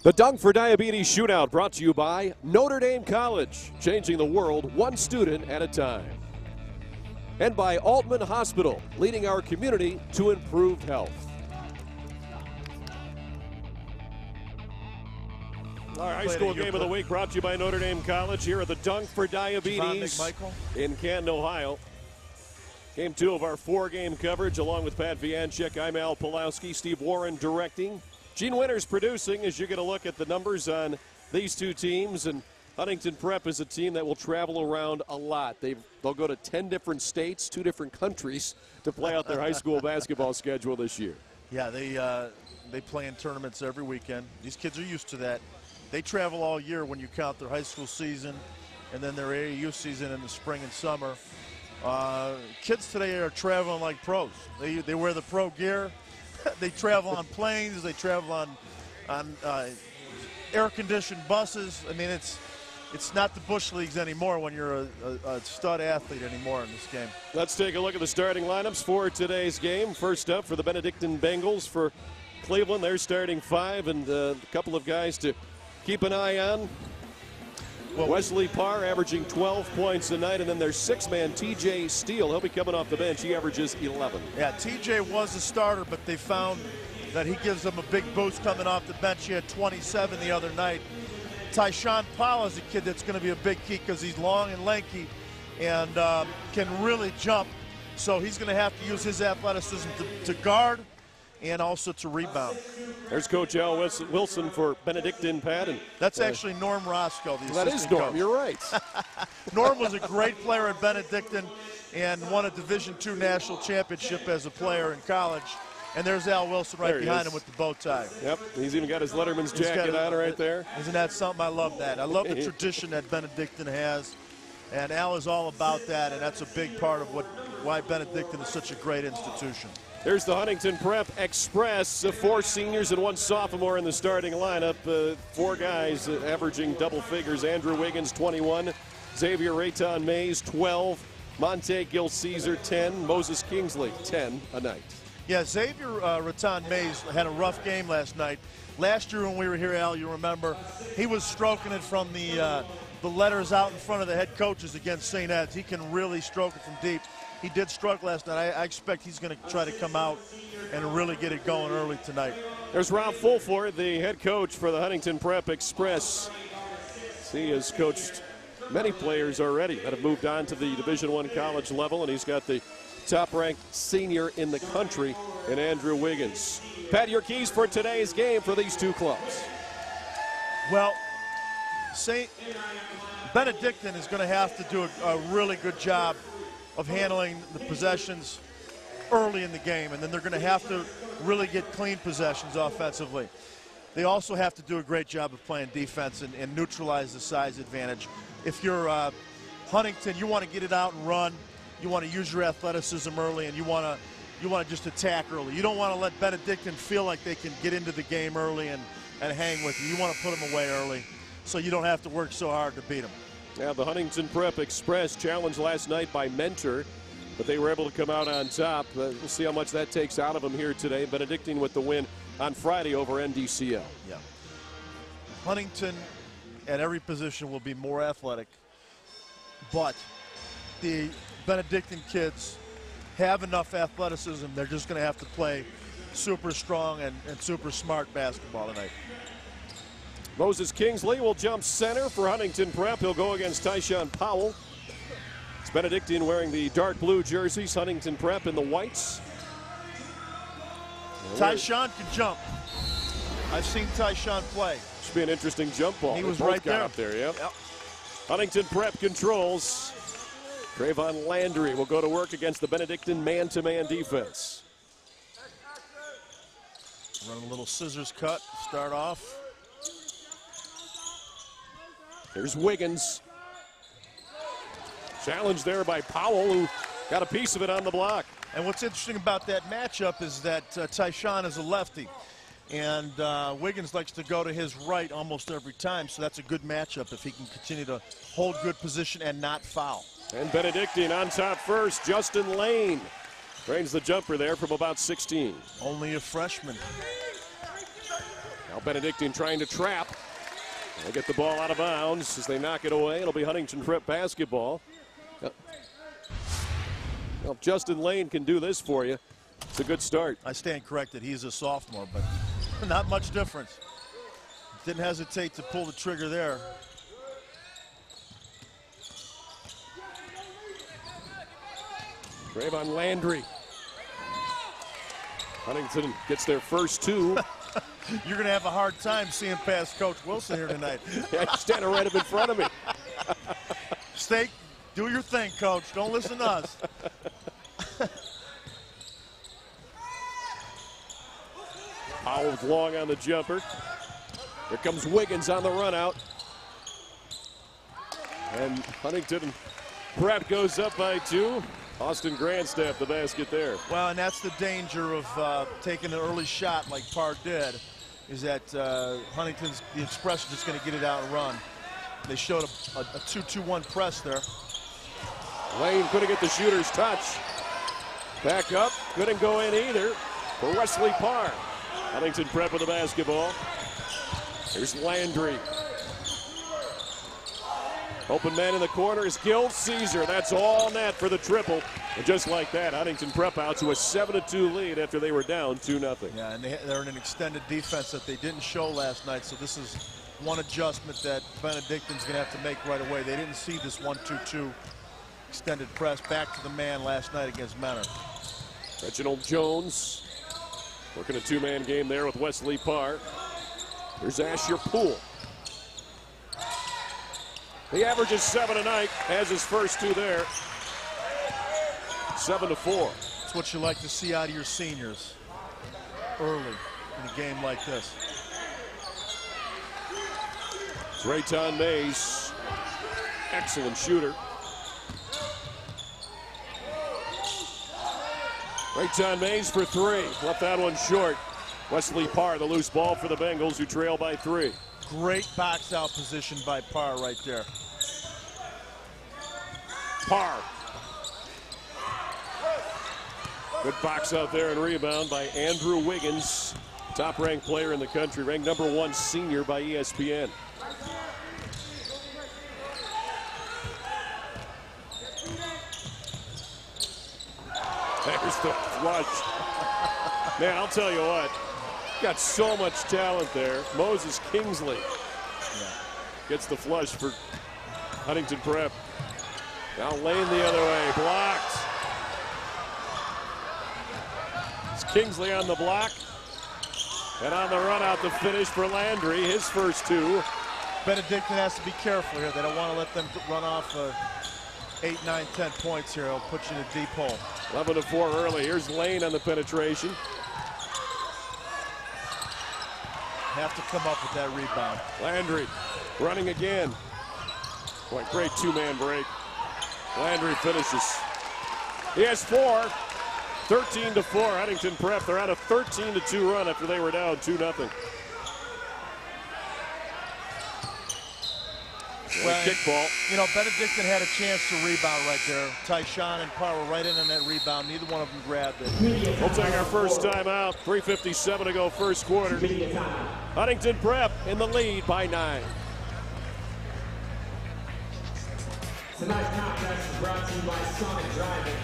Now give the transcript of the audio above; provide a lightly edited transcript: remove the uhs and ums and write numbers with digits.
The Dunk for Diabetes Shootout brought to you by Notre Dame College, changing the world one student at a time. And by Altman Hospital, leading our community to improved health. Our high school game of the week brought to you by Notre Dame College here at the Dunk for Diabetes in Canton, Ohio. Game 2 of our 4-game coverage along with Pat Vianchik. I'm Al Pulowski, Steve Warren directing. Gene Winters producing as you get a look at the numbers on these two teams. And Huntington Prep is a team that will travel around a lot. They'll go to 10 different states, 2 different countries to play out their high school basketball schedule this year. Yeah, they play in tournaments every weekend. These kids are used to that. They travel all year when you count their high school season and then their AAU season in the spring and summer. Kids today are traveling like pros. They wear the pro gear. They travel on planes. They travel on air-conditioned buses. I mean, it's not the Bush Leagues anymore when you're a stud athlete anymore in this game. Let's take a look at the starting lineups for today's game. First up for the Benedictine Bengals for Cleveland, they're starting 5, and a couple of guys to keep an eye on. Wesley Parr averaging 12 points a night, and then their 6-man TJ Steele. He'll be coming off the bench. He averages 11. Yeah, TJ was a starter, but they found that he gives them a big boost coming off the bench. He had 27 the other night. Tyshawn Powell is a kid that's going to be a big key because he's long and lanky and can really jump. So he's going to have to use his athleticism to guard and also to rebound. There's Coach Al Wilson for Benedictine, Pat. And that's actually Norm Roscoe, the assistant That is Norm, coach. You're right. Norm was a great player at Benedictine and won a Division II national championship as a player in college. And there's Al Wilson right behind him with the bow tie. Yep, he's even got his Letterman's jacket on right there. Isn't that something? I love that. I love the tradition that Benedictine has. And Al is all about that, and that's a big part of why Benedictine is such a great institution. There's the Huntington Prep Express, 4 seniors and 1 sophomore in the starting lineup. 4 guys averaging double figures. Andrew Wiggins, 21. Xavier Rayton Mays, 12. Monte Gil Caesar, 10. Moses Kingsley, 10 a night. Yeah, Xavier Rayton Mays had a rough game last night. Last year when we were here, Al, you remember, he was stroking it from the letters out in front of the head coaches against St. Ed's. He can really stroke it from deep. He did struggle last night. I expect he's going to try to come out and really get it going early tonight. There's Rob Fulford, the head coach for the Huntington Prep Express. He has coached many players already that have moved on to the Division I college level, and he's got the top-ranked senior in the country in Andrew Wiggins. Pat, your keys for today's game for these two clubs. Well, Benedictine is going to have to do a really good job of handling the possessions early in the game, and then they're going to have to really get clean possessions offensively. They also have to do a great job of playing defense and neutralize the size advantage. If you're Huntington, you want to get it out and run. You want to use your athleticism early, and you want to just attack early. You don't want to let Benedictine feel like they can get into the game early and hang with you. You want to put them away early so you don't have to work so hard to beat them. Yeah, the Huntington Prep Express challenged last night by Mentor, but they were able to come out on top. We'll see how much that takes out of them here today. Benedictine with the win on Friday over NDCL. Yeah. Huntington at every position will be more athletic, but the Benedictine kids have enough athleticism. They're just going to have to play super strong and super smart basketball tonight. Moses Kingsley will jump center for Huntington Prep. He'll go against Tyshawn Powell. It's Benedictine wearing the dark blue jerseys, Huntington Prep in the whites. Tyshawn can jump. I've seen Tyshawn play. Should be an interesting jump ball. He was right there. Up there, yep. Huntington Prep controls. Trayvon Landry will go to work against the Benedictine man-to-man defense. Run a little scissors cut, start off. Here's Wiggins. Challenge there by Powell, who got a piece of it on the block. And what's interesting about that matchup is that Tyshawn is a lefty. And Wiggins likes to go to his right almost every time, so that's a good matchup if he can continue to hold good position and not foul. And Benedictine on top first, Justin Lane. Drains the jumper there from about 16. Only a freshman. Now Benedictine trying to trap. They'll get the ball out of bounds as they knock it away. It'll be Huntington Prep basketball. Well, if Justin Lane can do this for you, it's a good start. I stand corrected. He's a sophomore, but not much difference. Didn't hesitate to pull the trigger there. Trayvon Landry. Huntington gets their first two. You're going to have a hard time seeing past Coach Wilson here tonight. Yeah, he's standing right up in front of me. Stake, do your thing, Coach. Don't listen to us. Powell's long on the jumper. Here comes Wiggins on the run out. And Huntington Prep goes up by 2. Austin Grandstaff the basket there. Well, and that's the danger of taking an early shot like Parr did, is that Huntington's, the Express, are just going to get it out and run. They showed a 2-2-1 press there. Lane couldn't get the shooter's touch. Back up, couldn't go in either for Wesley Parr. Huntington Prep with the basketball. Here's Landry. Open man in the corner is Gil Caesar. That's all net for the triple. And just like that, Huntington Prep out to a 7-2 lead after they were down 2-0. Yeah, and they're in an extended defense that they didn't show last night. So this is one adjustment that Benedictine's going to have to make right away. They didn't see this 1-2-2 extended press back to the man last night against Menor. Reginald Jones working a two-man game there with Wesley Parr. Here's Asher Poole. He averages 7 a night, has his first 2 there. 7-4. That's what you like to see out of your seniors early in a game like this. It's Rayton Mays, excellent shooter. Rayton Mays for 3, left that one short. Wesley Parr, the loose ball for the Bengals, who trail by 3. Great box out position by Parr right there. Parr. Good box out there and rebound by Andrew Wiggins, top-ranked player in the country, ranked #1 senior by ESPN. There's the flush. Man, I'll tell you what. Got so much talent there. Moses Kingsley gets the flush for Huntington Prep. Now Lane the other way, blocked. It's Kingsley on the block. And on the run out the finish for Landry, his first 2. Benedictine has to be careful here. They don't want to let them run off 8, 9, 10 points here. It'll put you in a deep hole. 11-4 early. Here's Lane on the penetration. Have to come up with that rebound. Landry running again. Boy, great two-man break. Landry finishes. He has 4. 13-4. Huntington Prep. They're on a 13-2 run after they were down 2-0. Well, kickball. You know, Benedictine had a chance to rebound right there. Tyshawn and Parr were right in on that rebound. Neither one of them grabbed it. We'll take our first time out. 3:57 to go first quarter. Huntington Prep in the lead by 9. Tonight's contest is brought to you by Sonic Driving.